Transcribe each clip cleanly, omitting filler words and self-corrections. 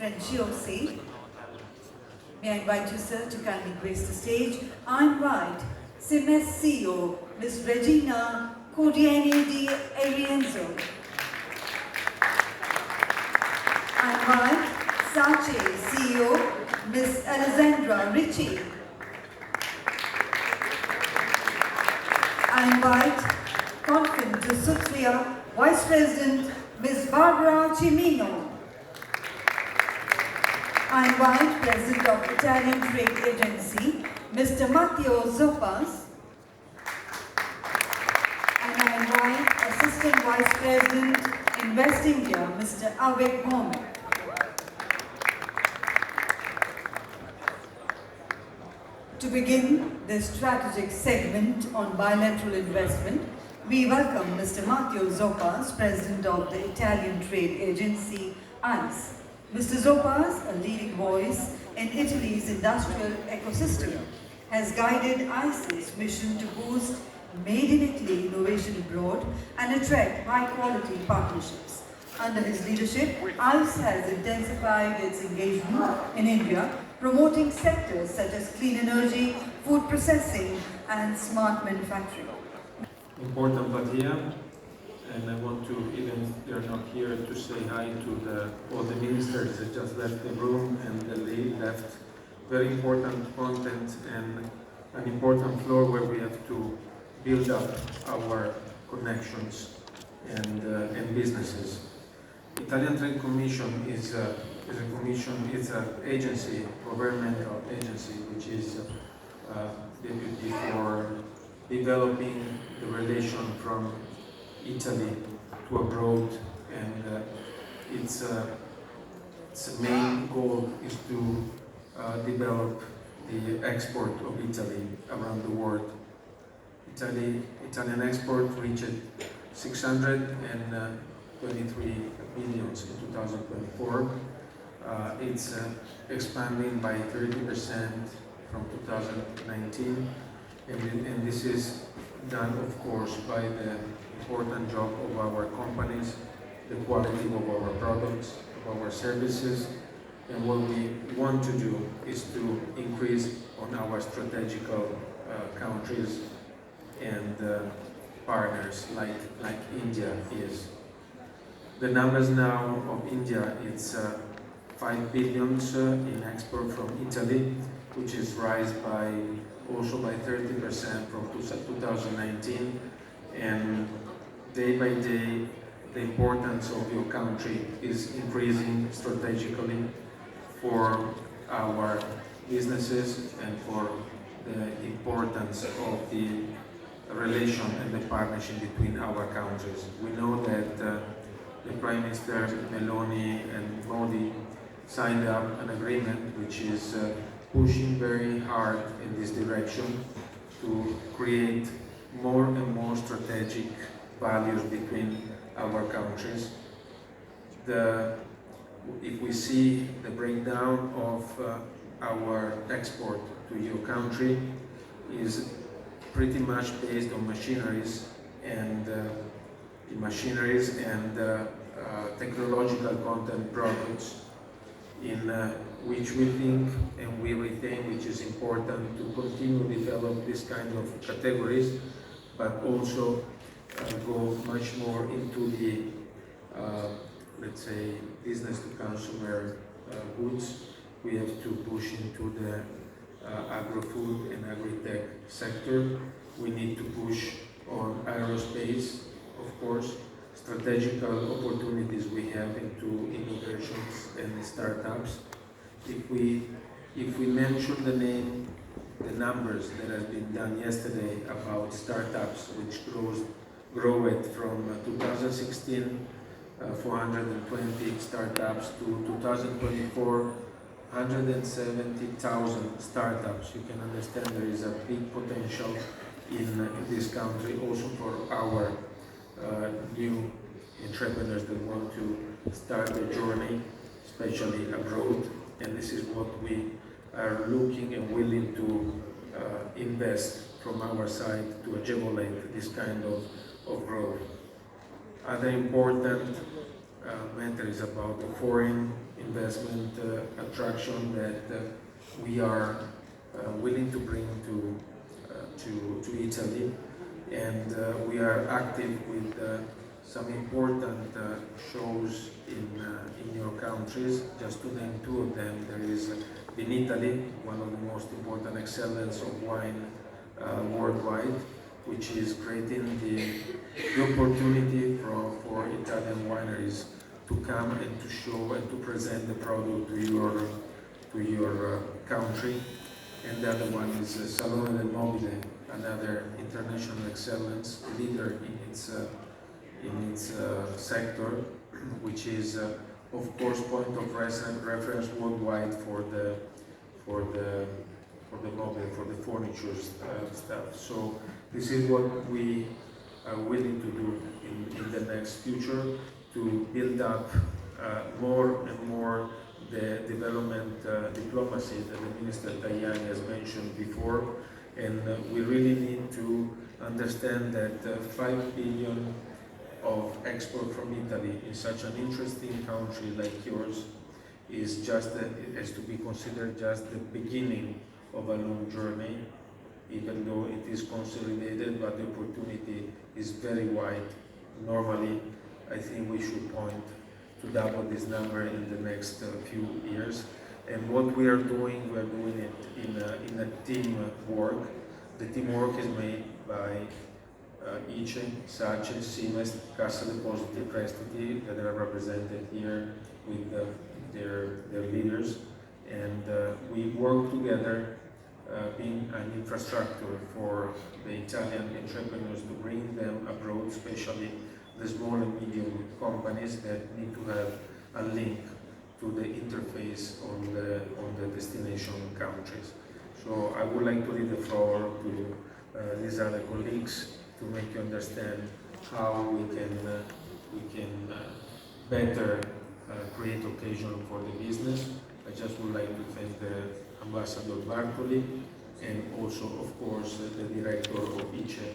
Frenciosi. May I invite you, sir, to kindly grace the stage. I invite CIMES CEO, Ms. Regina Cordiani di Arienzo. I invite SACE CEO, Ms. Alessandra Ricci. I invite Confin to Sutria Vice President, Ms. Barbara Cimino. I invite President of Italian Trade Agency, Mr. Matteo Zoppas. And I invite Assistant Vice President, Invest India, Mr. Avik Mohammed. To begin this strategic segment on bilateral investment, we welcome Mr. Matteo Zoppas, President of the Italian Trade Agency, ICE. Mr. Zoppas, a leading voice in Italy's industrial ecosystem, has guided ICE's mission to boost Made in Italy innovation abroad and attract high-quality partnerships. Under his leadership, ICE has intensified its engagement in India, promoting sectors such as clean energy, food processing, and smart manufacturing. Important Batia, and I want to, even if they're not here, to say hi to all the ministers that just left the room and the lead left. Very important content and an important floor where we have to build up our connections and businesses. Italian Trade Commission is a commission, it's an agency, governmental agency, which is deputy for developing the relation from Italy to abroad, and its main goal is to develop the export of Italy around the world. Italian export reached 623 billion in 2024. It's expanding by 30% from 2019, and this is done, of course, by the important job of our companies, the quality of our products, of our services, and what we want to do is to increase on our strategical countries and partners like India is. The numbers now of India, it's 5 billion in export from Italy, which is rise by also by 30% from 2019, and day by day the importance of your country is increasing strategically for our businesses and for the importance of the relation and the partnership between our countries. We know that the Prime Minister Meloni and Modi signed up an agreement which is pushing very hard in this direction to create more and more strategic values between our countries. If we see the breakdown of our export to your country is pretty much based on machineries and technological content products, in which we think and we retain, which is important to continue to develop this kind of categories, but also go much more into the, let's say, business to consumer goods. We have to push into the agro-food and agri-tech sector. We need to push on aerospace, of course, strategical opportunities we have into innovations and startups. If we mention the numbers that have been done yesterday about startups, which grow it from 2016, 420 startups to 2024, 170,000 startups. You can understand there is a big potential in this country, also for our new entrepreneurs that want to start their journey, especially abroad. And this is what we are looking and willing to invest from our side to achievement this kind of growth. Other important matter is about the foreign investment attraction that we are willing to bring to Italy, and we are active with some important shows in your countries. Just to name two of them, there is Vinitaly, one of the most important excellence of wine worldwide, which is creating the opportunity for Italian wineries to come and to show and to present the product to your country. And the other one is Salone del Mobile, another international excellence leader in its sector, which is of course point of reference worldwide for the mobile, for the furniture stuff. So this is what we are willing to do in the next future, to build up more and more the development diplomacy that the Minister Tajani has mentioned before. And we really need to understand that 5 billion of export from Italy in such an interesting country like yours is just has to be considered just the beginning of a long journey, even though it is consolidated, but the opportunity is very wide. Normally, I think we should point to double this number in the next few years. And what we are doing it in a team work. The teamwork is made by ICE, SACE, SIMEST, Cassa Depositi e Prestiti, that are represented here with their leaders. And we work together, being an infrastructure for the Italian entrepreneurs to bring them abroad, especially the small and medium companies that need to have a link to the interface on the destination countries. So I would like to leave the floor to these other colleagues to make you understand how we can better create occasion for the business. I just would like to thank the Ambassador Bartoli and also, of course, the director of ICE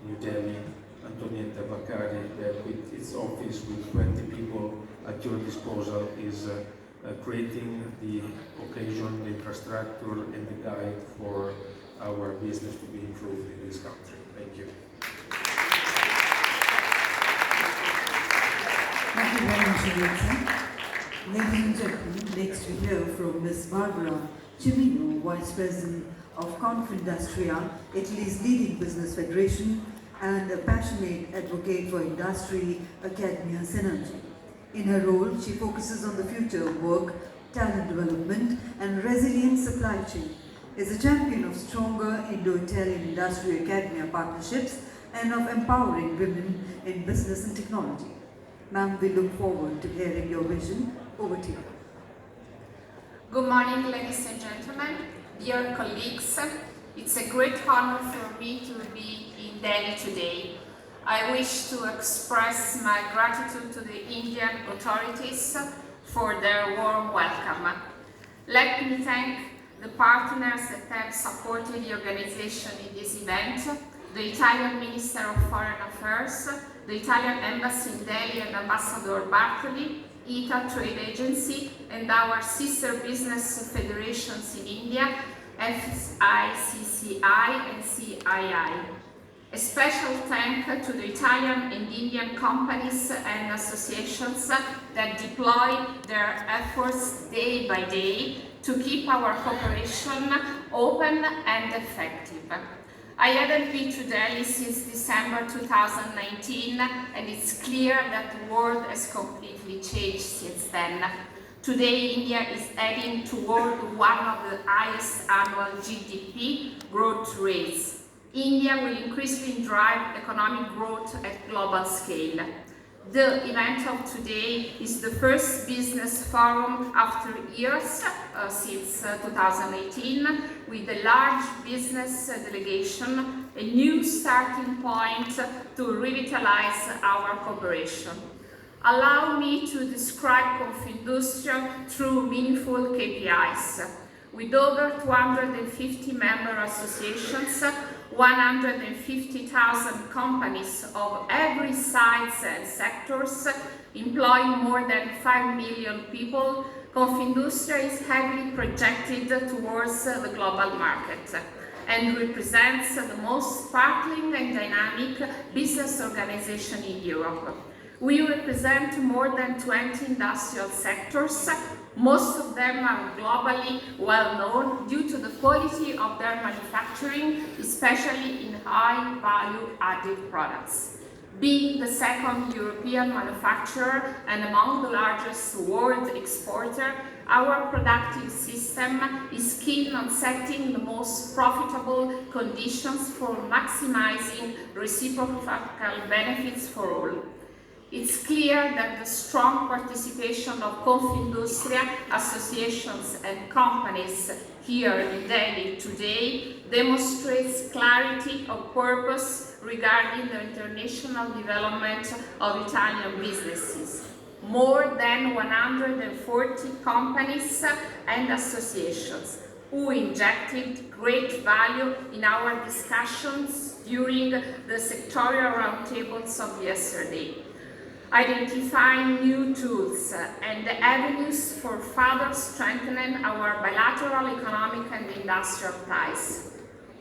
New Delhi, Antonietta Baccari, that with its office with 20 people at your disposal is creating the occasion, the infrastructure, and the guide for our business to be improved in this country. Thank you. Thank you very much, Alexia. Ladies and gentlemen, next we hear from Ms. Barbara Cimino, Vice President of Confindustria, Italy's leading business federation, and a passionate advocate for industry, academia synergy. In her role, she focuses on the future of work, talent development, and resilient supply chain, is a champion of stronger Indo-Italian industry-academia partnerships and of empowering women in business and technology. Ma'am, we look forward to hearing your vision. Over to you. Good morning, ladies and gentlemen, dear colleagues. It's a great honor for me to be in Delhi today. I wish to express my gratitude to the Indian authorities for their warm welcome. Let me thank the partners that have supported the organization in this event, the Italian Minister of Foreign Affairs, the Italian Embassy in Delhi and Ambassador Bartoli, ITA Trade Agency, and our sister business federations in India, FICCI and CII. A special thank to the Italian and Indian companies and associations that deploy their efforts day by day to keep our cooperation open and effective. I hadn't been to Delhi since December 2019, and it's clear that the world has completely changed since then. Today, India is heading toward one of the highest annual GDP growth rates. India will increasingly drive economic growth at global scale. The event of today is the first business forum after years, since 2018, with a large business delegation, a new starting point to revitalize our cooperation. Allow me to describe Confindustria through meaningful KPIs. With over 250 member associations, 150,000 companies of every size and sectors, Employing more than 5 million people, Confindustria is heavily projected towards the global market and represents the most sparkling and dynamic business organization in Europe. We represent more than 20 industrial sectors. Most of them are globally well known due to the quality of their manufacturing, especially in high value added products. Being the second European manufacturer and among the largest world exporter, our productive system is keen on setting the most profitable conditions for maximizing reciprocal benefits for all. It's clear that the strong participation of Confindustria associations and companies here in Delhi today demonstrates clarity of purpose regarding the international development of Italian businesses. More than 140 companies and associations who injected great value in our discussions during the sectorial roundtables of yesterday, identifying new tools and avenues for further strengthening our bilateral economic and industrial ties.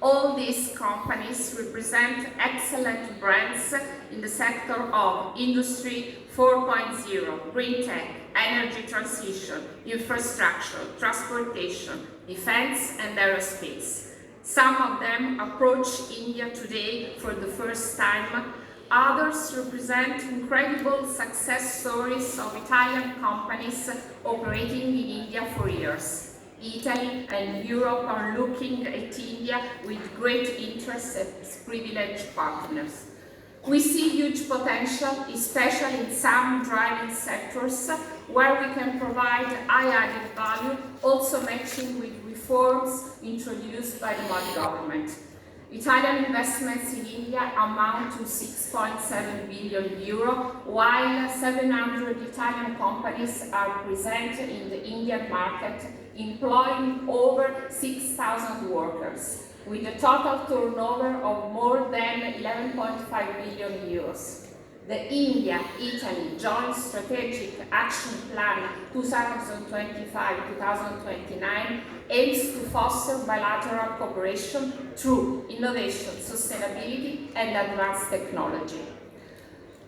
All these companies represent excellent brands in the sector of Industry 4.0, green tech, energy transition, infrastructure, transportation, defense and aerospace. Some of them approach India today for the first time. Others represent incredible success stories of Italian companies operating in India for years. Italy and Europe are looking at India with great interest as privileged partners. We see huge potential, especially in some driving sectors, where we can provide high added value, also matching with reforms introduced by the Modi government. Italian investments in India amount to 6.7 billion euro, while 700 Italian companies are present in the Indian market, employing over 6,000 workers, with a total turnover of more than 11.5 billion euros. The India-Italy Joint Strategic Action Plan 2025-2029 aims to foster bilateral cooperation through innovation, sustainability and advanced technology.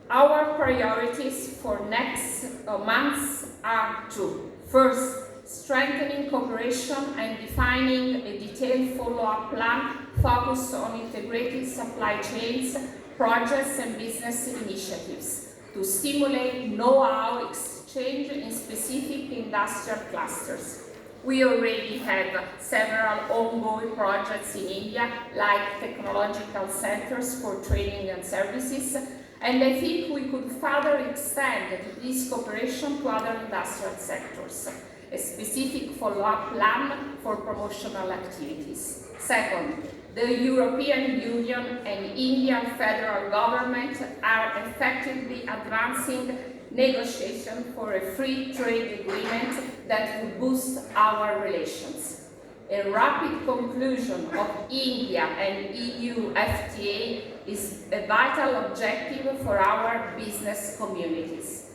Our priorities for next months are two. First, strengthening cooperation and defining a detailed follow-up plan focused on integrated supply chains, projects and business initiatives to stimulate know-how exchange in specific industrial clusters. We already have several ongoing projects in India, like technological centers for training and services, and I think we could further extend this cooperation to other industrial sectors. A specific follow-up plan for promotional activities. Second, the European Union and Indian federal government are effectively advancing negotiations for a free trade agreement that will boost our relations. A rapid conclusion of India and EU FTA is a vital objective for our business communities.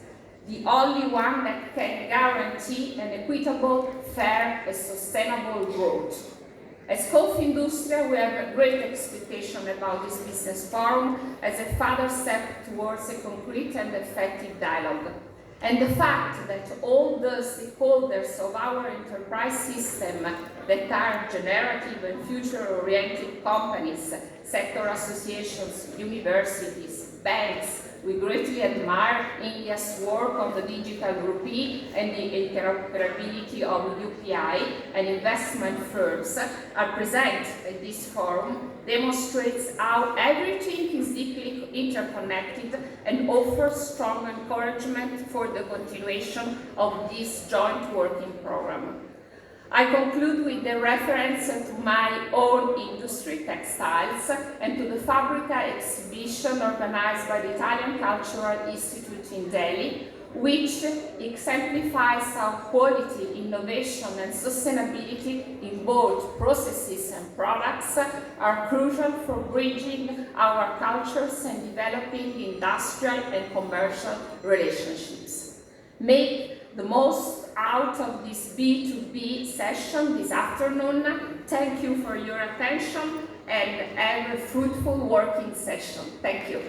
The only one that can guarantee an equitable, fair and sustainable growth. As Confindustria, we have a great expectation about this business forum as a further step towards a concrete and effective dialogue. And the fact that all the stakeholders of our enterprise system that are generative and future-oriented companies, sector associations, universities, banks, we greatly admire India's work on the digital rupee and the interoperability of UPI and investment firms are present at this forum demonstrates how everything is deeply interconnected and offers strong encouragement for the continuation of this joint working program. I conclude with the reference to my own industry, textiles, and to the Fabrica exhibition organized by the Italian Cultural Institute in Delhi, which exemplifies how quality, innovation, and sustainability in both processes and products are crucial for bridging our cultures and developing industrial and commercial relationships. make the most out of this B2B session this afternoon. Thank you for your attention and have a fruitful working session. Thank you.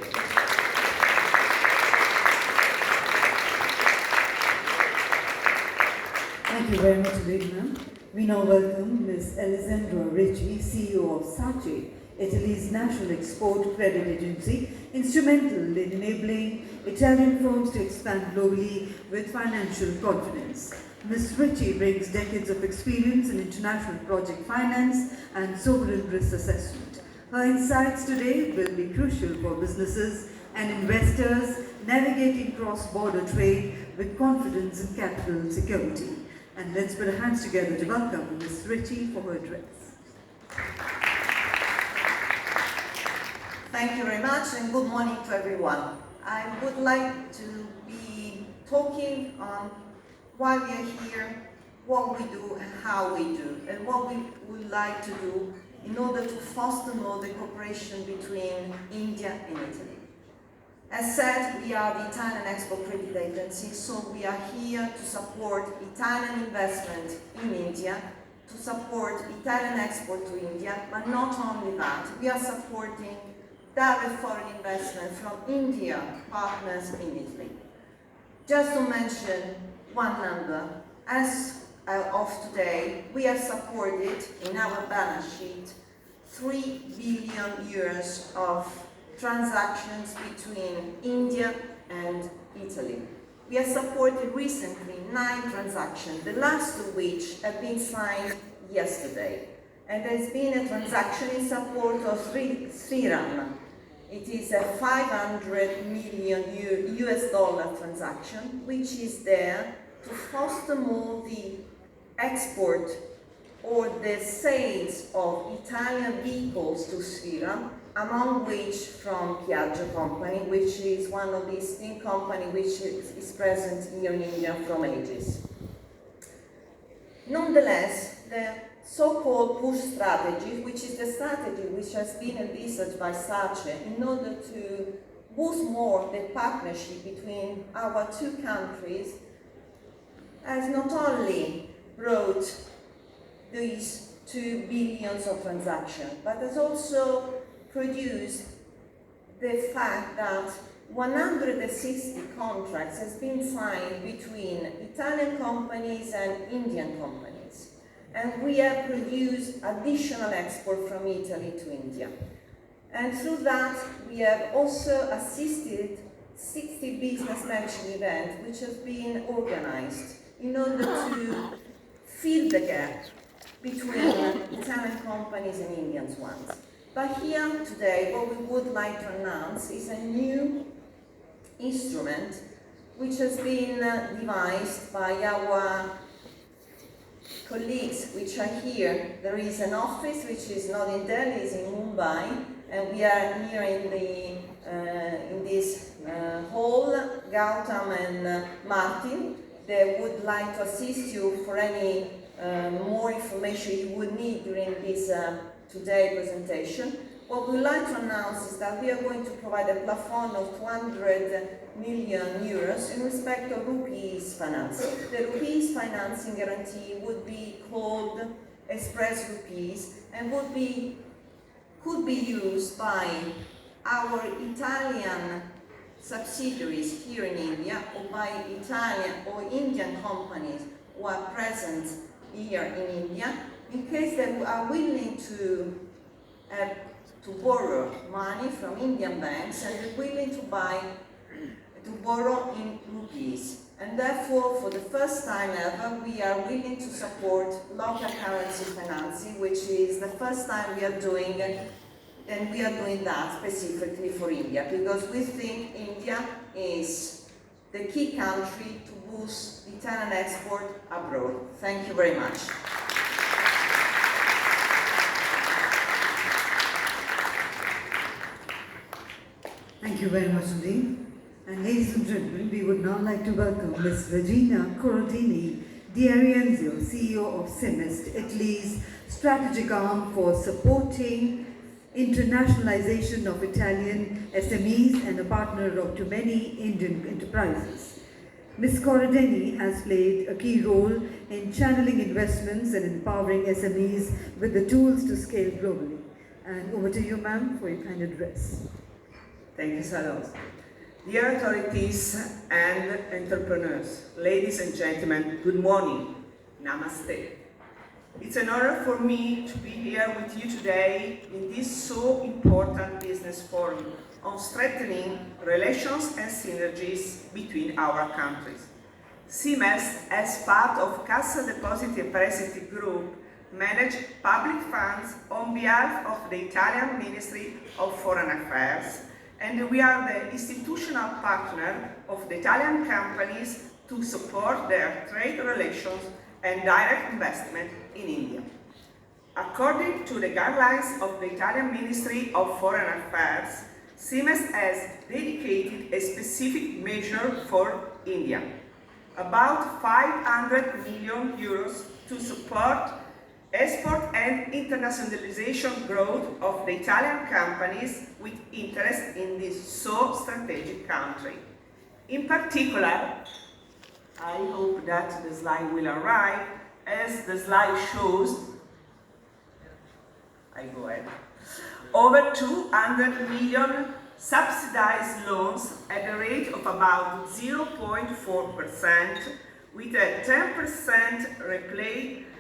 Thank you very much, Elena. We now welcome Ms. Alessandra Ricci, CEO of SACE, Italy's national export credit agency, instrumental in enabling Italian firms to expand globally with financial confidence. Ms. Ricci brings decades of experience in international project finance and sovereign risk assessment. Her insights today will be crucial for businesses and investors navigating cross-border trade with confidence in capital security. And let's put our hands together to welcome Ms. Ricci for her address. Thank you very much and good morning to everyone. I would like to be talking on why we are here, what we do and how we do, and what we would like to do in order to foster more the cooperation between India and Italy. As said, we are the Italian Export Credit Agency, so we are here to support Italian investment in India, to support Italian export to India, but not only that, we are supporting direct foreign investment from India partners in Italy. Just to mention one number, as of today, we have supported in our balance sheet 3 billion euros of transactions between India and Italy. We have supported recently 9 transactions, the last of which have been signed yesterday. And there's been a transaction in support of Shriram. It is a 500 million US dollar transaction, which is there to foster more the export or the sales of Italian vehicles to Shriram, among which from Piaggio company, which is one of the esteemed company which is present here in India from ages. Nonetheless, the so-called push strategy, which is the strategy which has been envisaged by SACE in order to boost more the partnership between our two countries, has not only brought these 2 billions of transactions, but has also produced the fact that 160 contracts has been signed between Italian companies and Indian companies. And we have produced additional export from Italy to India. And through that, we have also assisted 60 business matching events, which has been organized in order to fill the gap between Italian companies and Indian ones. But here today, what we would like to announce is a new instrument which has been devised by our colleagues which are here. There is an office which is not in Delhi, it's in Mumbai, and we are here in this hall, Gautam and Martin. They would like to assist you for any more information you would need during this today presentation. What we would like to announce is that we are going to provide a plafond of 200 million euros in respect of rupees financing. The rupees financing guarantee would be called Express Rupees and could be used by our Italian subsidiaries here in India or by Italian or Indian companies who are present here in India in case they are willing to borrow money from Indian banks and are willing to borrow in rupees. And therefore, for the first time ever, we are willing to support local currency financing, which is the first time we are doing it, and we are doing that specifically for India, because we think India is the key country to boost Italian export abroad. Thank you very much. Thank you very much indeed. And ladies and gentlemen, we would now like to welcome Ms. Regina Corradini D'Arienzio, CEO of CIMEST, Italy's strategic arm for supporting internationalization of Italian SMEs and a partner of to many Indian enterprises. Ms. Corradini has played a key role in channeling investments and empowering SMEs with the tools to scale globally. And over to you, ma'am, for your kind address. Thank you, Salon. Dear authorities and entrepreneurs, ladies and gentlemen, good morning. Namaste. It's an honor for me to be here with you today in this so important business forum on strengthening relations and synergies between our countries. CIMEST, as part of Cassa Depositi e Prestiti Group, manage public funds on behalf of the Italian Ministry of Foreign Affairs, and we are the institutional partner of the Italian companies to support their trade relations and direct investment in India. According to the guidelines of the Italian Ministry of Foreign Affairs, CIMEST has dedicated a specific measure for India, about 500 million euros to support export and internationalization growth of the Italian companies with interest in this so strategic country. In particular, I hope that the slide will arrive. As the slide shows, I go ahead. Over 200 million subsidized loans at a rate of about 0.4%, with a 10%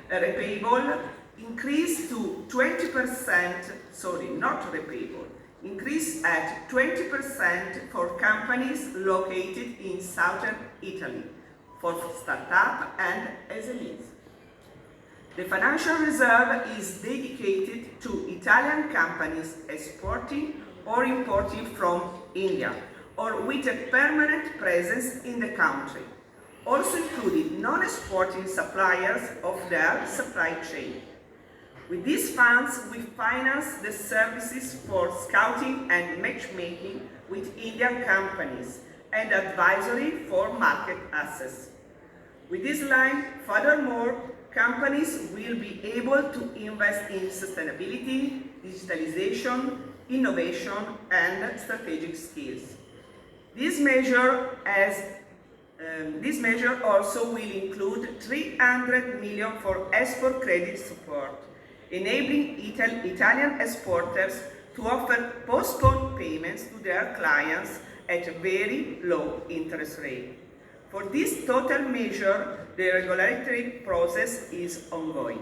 repayable increase to 20%, not repayable, increase at 20% for companies located in southern Italy, for startup and SMEs. The financial reserve is dedicated to Italian companies exporting or importing from India, or with a permanent presence in the country, also including non-exporting suppliers of their supply chain. With these funds, we finance the services for scouting and matchmaking with Indian companies and advisory for market access. With this line, furthermore, companies will be able to invest in sustainability, digitalization, innovation, and strategic skills. This measure also will include 300 million for export credit support, enabling Italian exporters to offer postponed payments to their clients at a very low interest rate. For this total measure, the regulatory process is ongoing.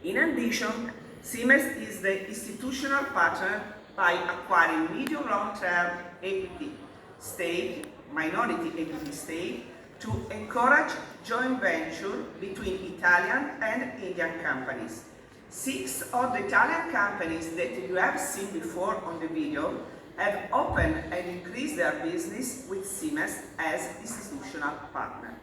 In addition, CIMEST is the institutional partner by acquiring medium long-term equity stake, minority equity stake, to encourage joint venture between Italian and Indian companies. 6 of the Italian companies that you have seen before on the video have opened and increased their business with CIMEST as institutional partner.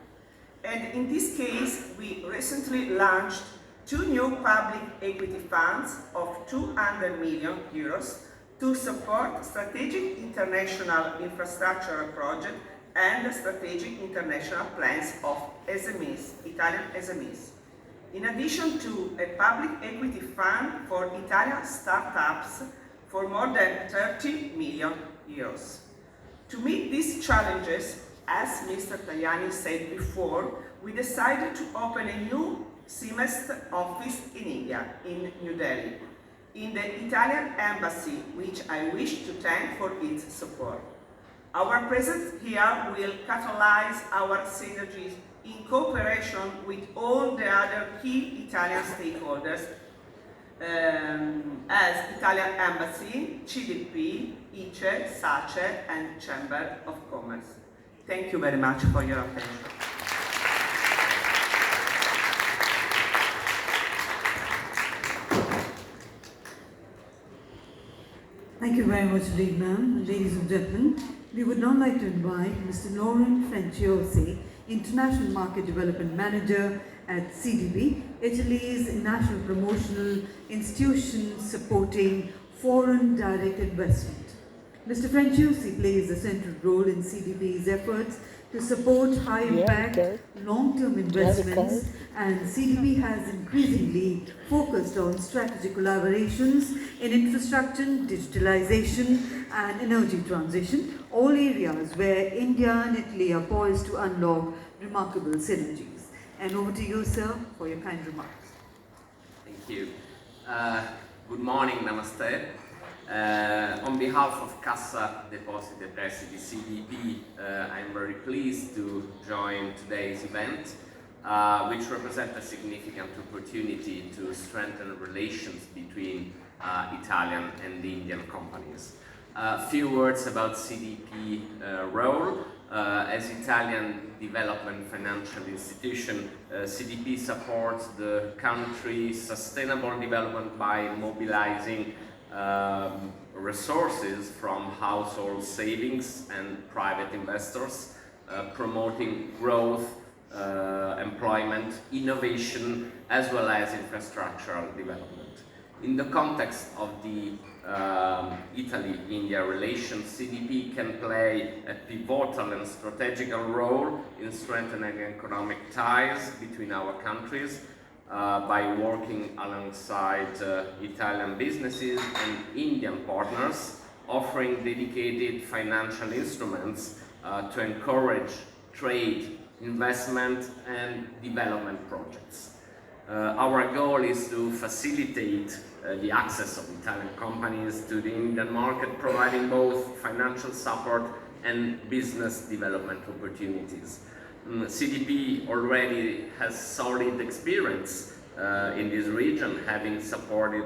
And in this case, we recently launched 2 new public equity funds of 200 million euros to support strategic international infrastructure projects and strategic international plans of SMEs, Italian SMEs. In addition to a public equity fund for Italian startups for more than 30 million euros. To meet these challenges, as Mr. Tajani said before, we decided to open a new CIMEST office in India, in New Delhi, in the Italian embassy, which I wish to thank for its support. Our presence here will catalyze our synergies in cooperation with all the other key Italian stakeholders, as Italian Embassy, CDP, ICE, SACE, and Chamber of Commerce. Thank you very much for your attention. Thank you very much, indeed, ma'am. Ladies and gentlemen, we would now like to invite Mr. Lauren Frenciosi, International Market Development Manager at CDP, Italy's national promotional institution supporting foreign direct investment. Mr. Frenciosi plays a central role in CDP's efforts to support high-impact, long-term investments, and CDP has increasingly focused on strategic collaborations in infrastructure, digitalization, and energy transition, all areas where India and Italy are poised to unlock remarkable synergies. And over to you, sir, for your kind remarks. Thank you. Good morning, namaste. On behalf of Cassa Depositi e Prestiti CDP, I'm very pleased to join today's event, which represents a significant opportunity to strengthen relations between Italian and Indian companies. A few words about CDP role. As Italian development financial institution, CDP supports the country's sustainable development by mobilizing resources from household savings and private investors, promoting growth, employment, innovation, as well as infrastructural development. In the context of the Italy-India relations, CDP can play a pivotal and strategical role in strengthening economic ties between our countries by working alongside Italian businesses and Indian partners, offering dedicated financial instruments to encourage trade, investment, and development projects. Our goal is to facilitate the access of Italian companies to the Indian market, providing both financial support and business development opportunities. CDP already has solid experience in this region, having supported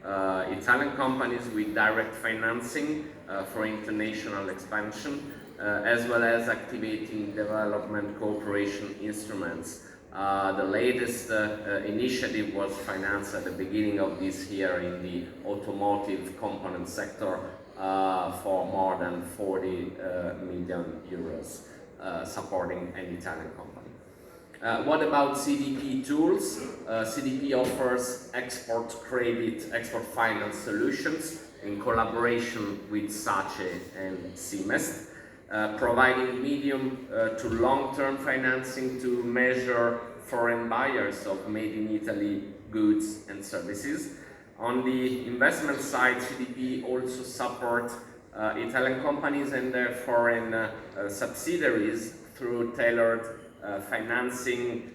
Italian companies with direct financing for international expansion, as well as activating development cooperation instruments. The latest initiative was financed at the beginning of this year in the automotive component sector for more than 40 million euros, supporting an Italian company. What about CDP tools? CDP offers export credit, export finance solutions in collaboration with SACE and CIMEST, providing medium to long-term financing to measure foreign buyers of made in Italy goods and services. On the investment side, CDP also supports Italian companies and their foreign subsidiaries through tailored financing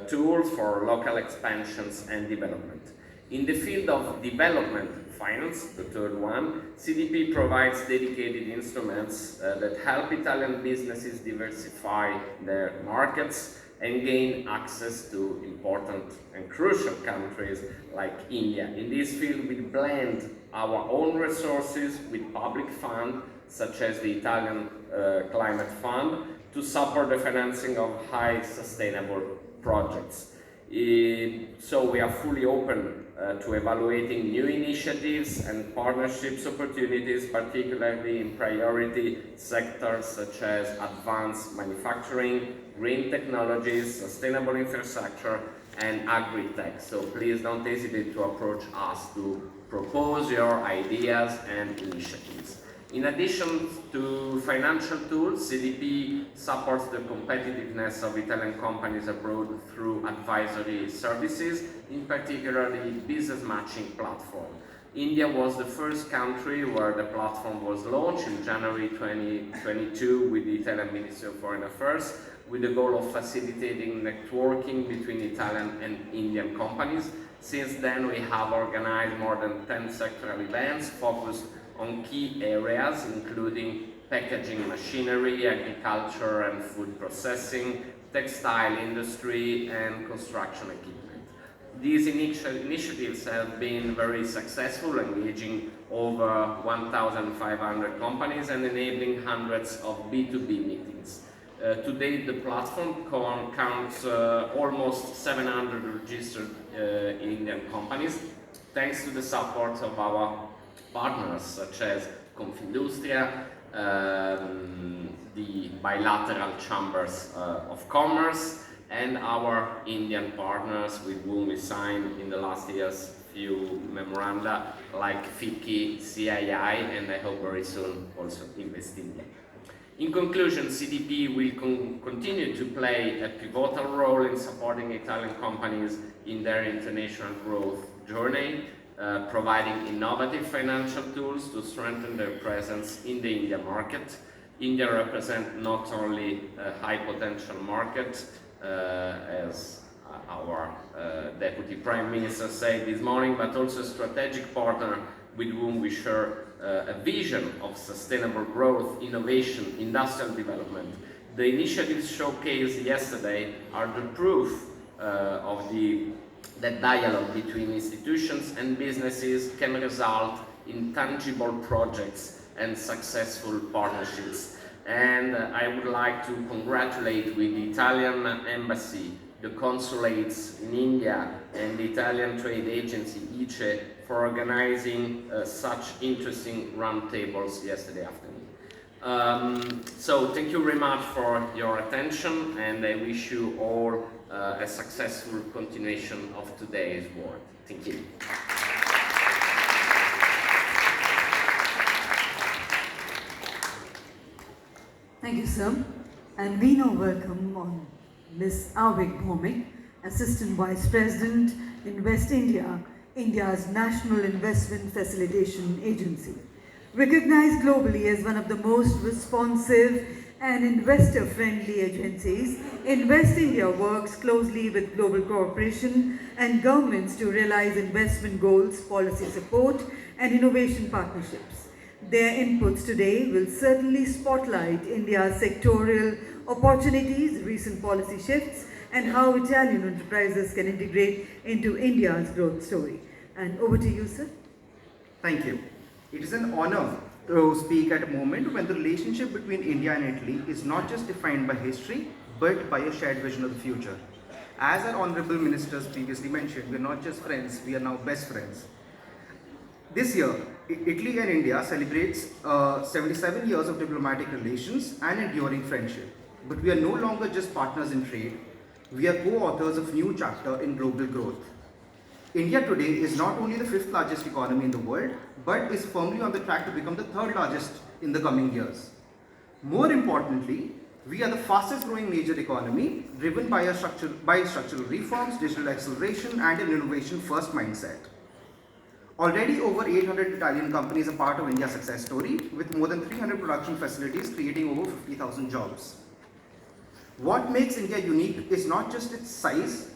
tools for local expansions and development. In the field of development finance, the third one, CDP provides dedicated instruments that help Italian businesses diversify their markets and gain access to important and crucial countries like India. In this field, we blend our own resources with public funds, such as the Italian Climate Fund, to support the financing of high sustainable projects. So we are fully open to evaluating new initiatives and partnerships opportunities, particularly in priority sectors such as advanced manufacturing, green technologies, sustainable infrastructure, and agri-tech. So please don't hesitate to approach us to propose your ideas and initiatives. In addition to financial tools, CDP supports the competitiveness of Italian companies abroad through advisory services, in particular the business matching platform. India was the first country where the platform was launched in January 2022 with the Italian Ministry of Foreign Affairs, with the goal of facilitating networking between Italian and Indian companies. Since then, we have organized more than 10 sectoral events focused on key areas, including packaging machinery, agriculture and food processing, textile industry, and construction equipment. These initiatives have been very successful, engaging over 1,500 companies and enabling hundreds of B2B meetings. To date, the platform counts almost 700 registered Indian companies, thanks to the support of our partners such as Confindustria, the bilateral chambers of commerce, and our Indian partners with whom we signed in the last years few memoranda like FICCI, CII, and I hope very soon also Invest India. In conclusion, CDP will continue to play a pivotal role in supporting Italian companies in their international growth journey, providing innovative financial tools to strengthen their presence in the India market. India represents not only a high potential market, as our Deputy Prime Minister said this morning, but also a strategic partner with whom we share a vision of sustainable growth, innovation, industrial development. The initiatives showcased yesterday are the proof of that dialogue between institutions and businesses can result in tangible projects and successful partnerships. And I would like to congratulate with the Italian Embassy, the consulates in India and the Italian Trade Agency, ICE, for organizing such interesting roundtables yesterday afternoon. So thank you very much for your attention, and I wish you all a successful continuation of today's work. Thank you. Thank you, sir. And we now welcome on Ms. Avik Bhomik, Assistant Vice President in West India, India's National Investment Facilitation Agency. Recognized globally as one of the most responsive and investor-friendly agencies, Invest India works closely with global cooperation and governments to realize investment goals, policy support, and innovation partnerships. Their inputs today will certainly spotlight India's sectorial opportunities, recent policy shifts, and how Italian enterprises can integrate into India's growth story. And over to you, sir. Thank you. It is an honor to speak at a moment when the relationship between India and Italy is not just defined by history, but by a shared vision of the future. As our honorable ministers previously mentioned, we are not just friends, we are now best friends. This year, Italy and India celebrates 77 years of diplomatic relations and enduring friendship. But we are no longer just partners in trade, we are co-authors of a new chapter in global growth. India today is not only the 5th largest economy in the world, but is firmly on the track to become the 3rd largest in the coming years. More importantly, we are the fastest growing major economy, driven by structural reforms, digital acceleration, and an innovation first mindset. Already over 800 Italian companies are part of India's success story, with more than 300 production facilities creating over 50,000 jobs. What makes India unique is not just its size,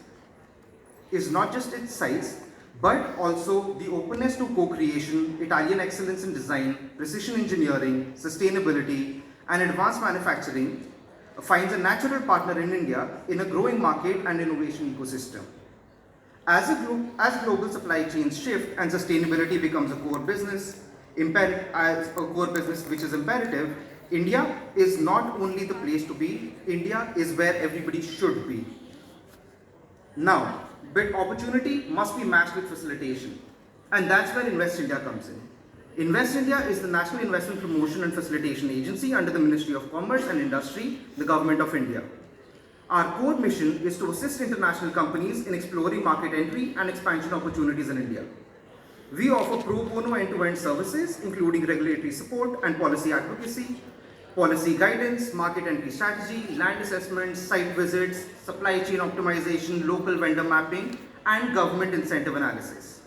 but also the openness to co-creation, Italian excellence in design, precision engineering, sustainability, and advanced manufacturing finds a natural partner in India in a growing market and innovation ecosystem. As global supply chains shift and sustainability becomes a core business, which is imperative, India is not only the place to be, India is where everybody should be. Now, but opportunity must be matched with facilitation, and that's where Invest India comes in. Invest India is the National Investment Promotion and Facilitation Agency under the Ministry of Commerce and Industry, the Government of India. Our core mission is to assist international companies in exploring market entry and expansion opportunities in India. We offer pro bono end-to-end services, including regulatory support and policy advocacy, policy guidance, market entry strategy, land assessments, site visits, supply chain optimization, local vendor mapping, and government incentive analysis.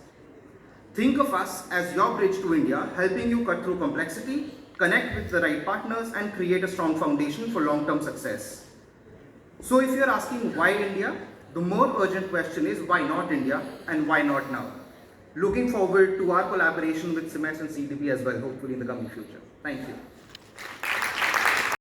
Think of us as your bridge to India, helping you cut through complexity, connect with the right partners, and create a strong foundation for long-term success. So if you're asking why India, the more urgent question is why not India and why not now? Looking forward to our collaboration with CIMEST and CDP as well, hopefully in the coming future. Thank you.